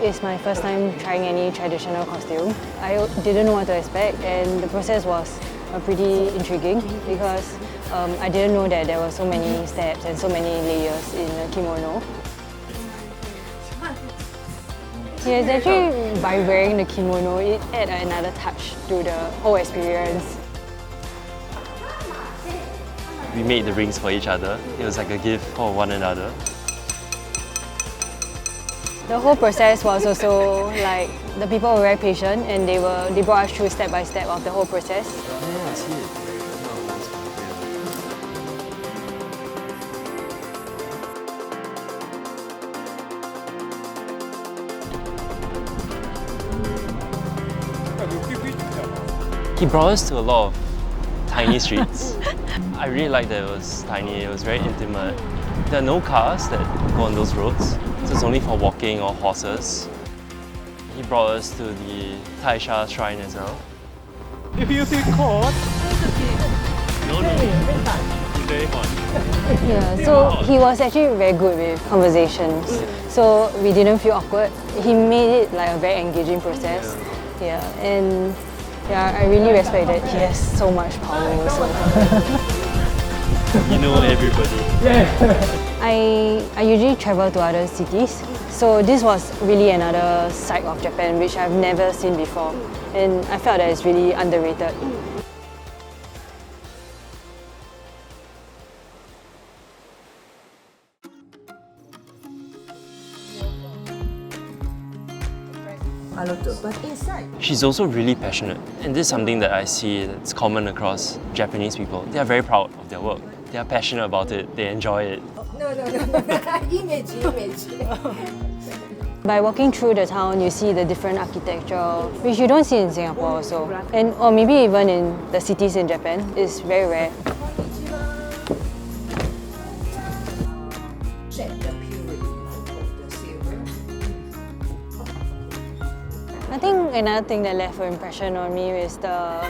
it's my first time trying any traditional costume. I didn't know what to expect, and the process was pretty intriguing because I didn't know that there were so many steps and so many layers in a kimono. Yes, actually by wearing the kimono, it added another touch to the whole experience. We made the rings for each other. It was like a gift for one another. The whole process was also like the people were very patient and they brought us through step by step of the whole process. Yeah, I see it. He brought us to a lot of tiny streets. I really liked that it was tiny, it was very intimate. There are no cars that go on those roads, so it's only for walking or horses. He brought us to the Taisha shrine as well. If you feel cold, No, it's very hot. Yeah, so he was actually very good with conversations. So we didn't feel awkward. He made it like a very engaging process. Yeah, and yeah, I really respect that he has so much power also. You know everybody. I usually travel to other cities, so this was really another side of Japan which I've never seen before, and I felt that it's really underrated. But inside, She's also really passionate, and this is something that I see that's common across Japanese people. They are very proud of their work. They are passionate about it, they enjoy it. no. image. By walking through the town, you see the different architecture, which you don't see in Singapore also, and or maybe even in the cities in Japan. It's very rare. Check the purity of the silver. I think another thing that left an impression on me is the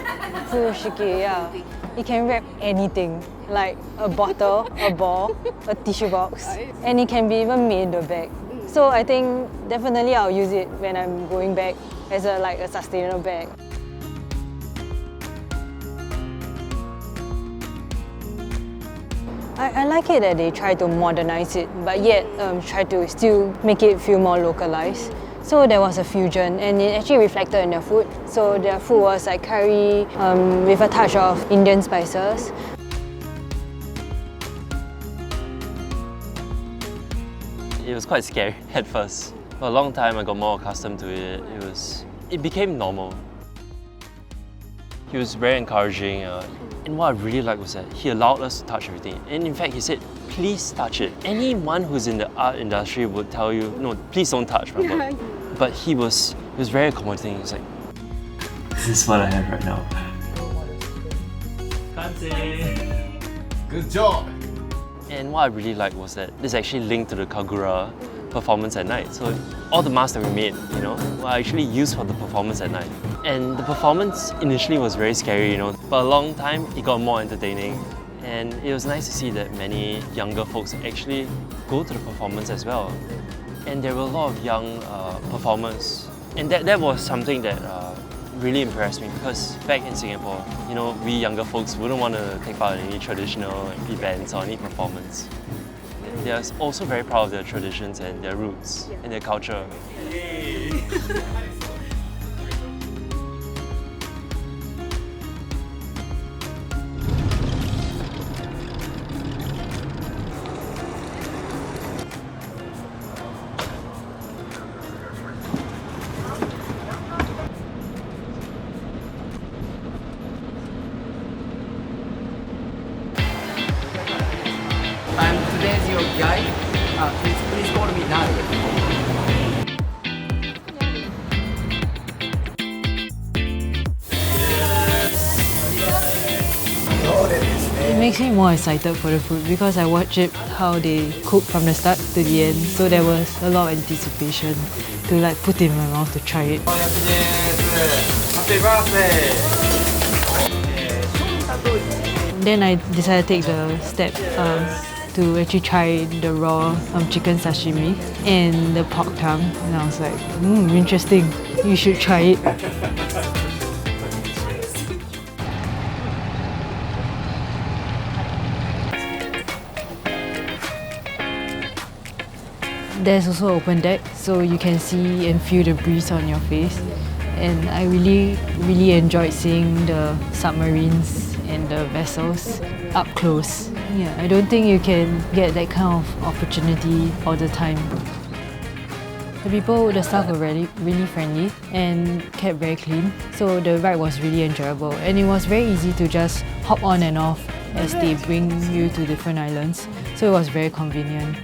furoshiki. Yeah, it can wrap anything, like a bottle, a ball, a tissue box, and it can be even made into a bag. So I think definitely I'll use it when I'm going back as a sustainable bag. I like it that they try to modernize it, but yet try to still make it feel more localized. So there was a fusion, and it actually reflected in their food. So their food was like curry with a touch of Indian spices. It was quite scary at first. For a long time I got more accustomed to it. It became normal. He was very encouraging, and what I really liked was that he allowed us to touch everything. And in fact, he said, please touch it. Anyone who's in the art industry would tell you, no, please don't touch my work. But he was very accommodating. He was like, this is what I have right now. good job. And what I really liked was that this actually linked to the Kagura performance at night. So all the masks that we made, were actually used for the performance at night. And the performance initially was very scary, but a long time it got more entertaining. And it was nice to see that many younger folks actually go to the performance as well. And there were a lot of young performers. And that was something that really impressed me, because back in Singapore, we younger folks wouldn't want to take part in any traditional events or any performance. They are also very proud of their traditions and their roots and their culture. I'm today's your guide. Please call me Naru. It makes me more excited for the food because I watch it how they cook from the start to the end. So there was a lot of anticipation to put in my mouth to try it. Happy birthday! Then I decided to take the step to actually try the raw chicken sashimi and the pork tongue. And I was like, interesting, you should try it. There's also an open deck, so you can see and feel the breeze on your face. And I really enjoyed seeing the submarines and the vessels up close. Yeah, I don't think you can get that kind of opportunity all the time. The staff were really friendly and kept very clean, so the ride was really enjoyable. And it was very easy to just hop on and off as they bring you to different islands, so it was very convenient.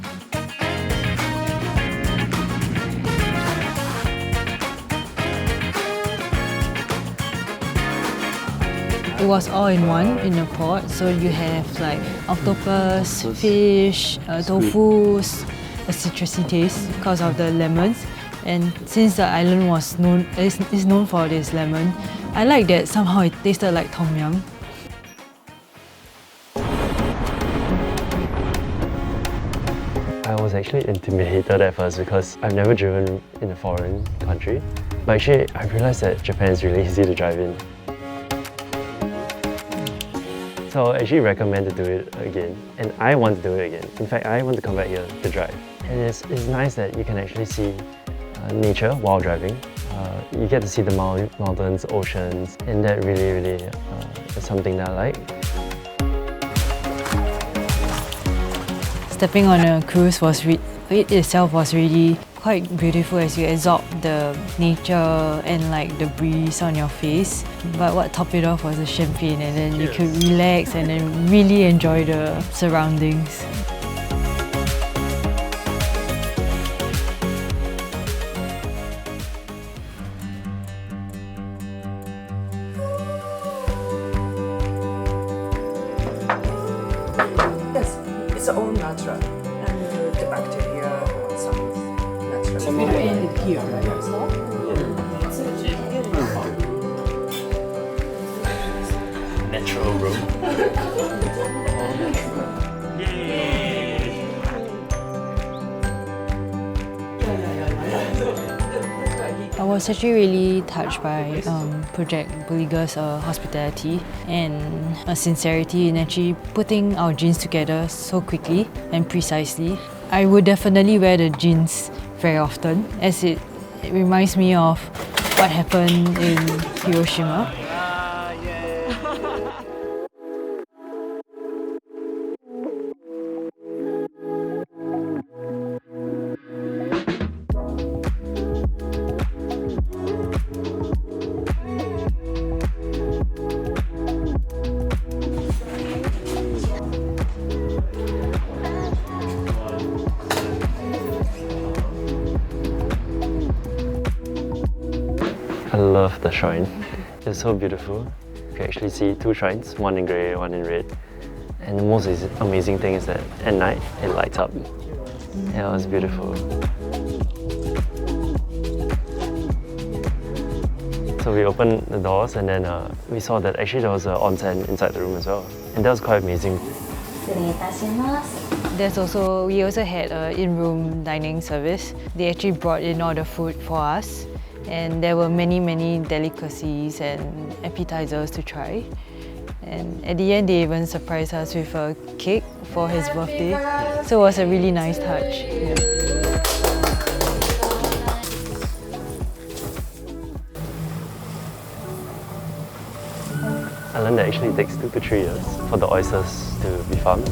It was all in one in the pot, so you have like octopus, fish, tofu, a citrusy taste because of the lemons. And since the island is known for this lemon, I like that somehow it tasted like tom yum. I was actually intimidated at first because I've never driven in a foreign country. But actually, I realized that Japan is really easy to drive in. So I actually recommend to do it again, and I want to do it again. In fact, I want to come back here to drive. And it's nice that you can actually see nature while driving. You get to see the mountains, oceans, and that really is something that I like. Stepping on a cruise it itself was really quite beautiful as you absorb the nature and like the breeze on your face. But what topped it off was the champagne, and then you could relax and then really enjoy the surroundings. Yes, it's all natural. And the bacteria or some natural. So we ended here, right? Natural room. I was actually really touched by Project Bulliger's hospitality and sincerity in actually putting our jeans together so quickly and precisely. I would definitely wear the jeans very often, as it reminds me of what happened in Hiroshima. I love the shrine. It's so beautiful. You can actually see two shrines, one in grey, one in red. And the most amazing thing is that at night it lights up. Yeah, it was beautiful. So we opened the doors and then we saw that actually there was an onsen inside the room as well. And that was quite amazing. We also had an in-room dining service. They actually brought in all the food for us, and there were many delicacies and appetizers to try. And at the end, they even surprised us with a cake for his birthday. So it was a really nice touch. Yeah. I learned that actually it takes 2 to 3 years for the oysters to be farmed.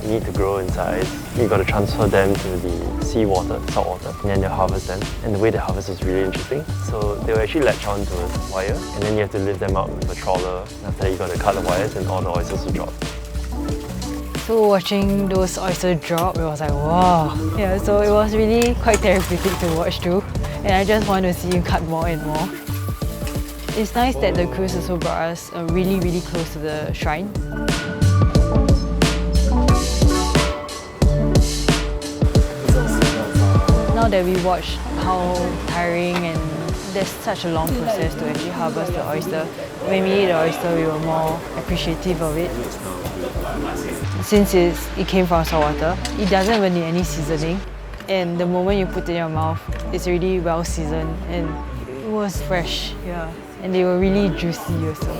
You need to grow in size. You've got to transfer them to the seawater, salt water, and then they'll harvest them. And the way they harvest is really interesting. So they'll actually latch on to a wire, and then you have to lift them out with a trawler. And after that, you've got to cut the wires and all the oysters will drop. So watching those oysters drop, it was like, wow. Yeah, so it was really quite therapeutic to watch too. And I just want to see him cut more and more. It's nice that the cruise also brought us really close to the shrine. Now that we watched how tiring and there's such a long process to actually harvest the oyster, when we ate the oyster, we were more appreciative of it. since it came from saltwater, it doesn't even need any seasoning. And the moment you put it in your mouth, it's already well seasoned and it was fresh, yeah. And they were really juicy also.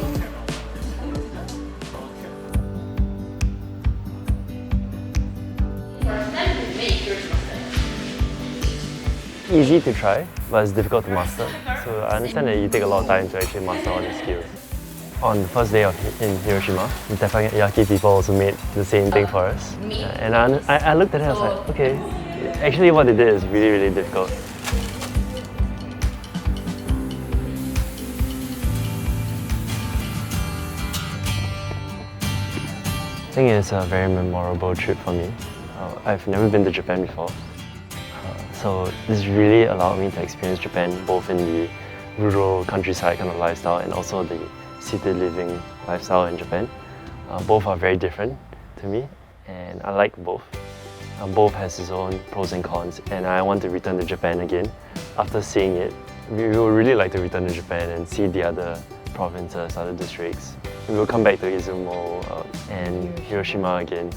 Easy to try, but it's difficult to master. So I understand that you take a lot of time to actually master all the skills. On the first day in Hiroshima, the teppanyaki people also made the same thing for us. And I looked at it and I was like, okay, actually what they did is really, really difficult. I think it's a very memorable trip for me. I've never been to Japan before. So this really allowed me to experience Japan both in the rural countryside kind of lifestyle and also the city living lifestyle in Japan. Both are very different to me and I like both. Both has its own pros and cons and I want to return to Japan again. After seeing it, we would really like to return to Japan and see the other provinces, other districts. We will come back to Izumo and Hiroshima again.